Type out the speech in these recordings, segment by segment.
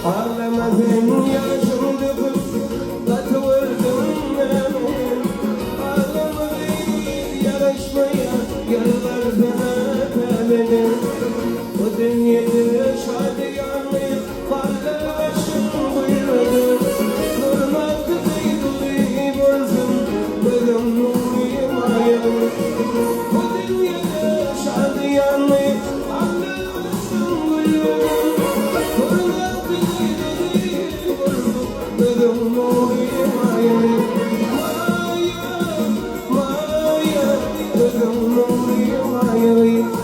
Ağlamadın yaşım döküp katılırdın emin. Ağlamadın yarışmaya yıllardan öpemedim. Bu dünyada şadiyanlığı paylaşım buyurdu. Durmak kızıydı bozdum bölümlüğüm ayağım. Bu dünyada şadiyanlığı paylaşım buyurdu. Durmak kızıydı bozdum bölümlüğüm ayağım. Maya, bölümlüğüm ayağım.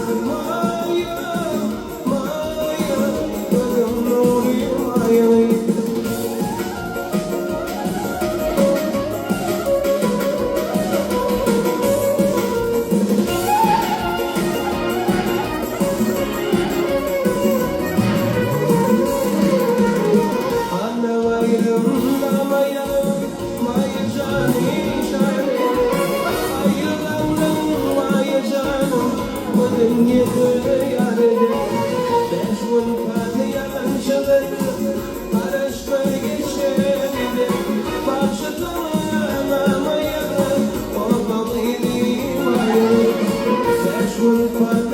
One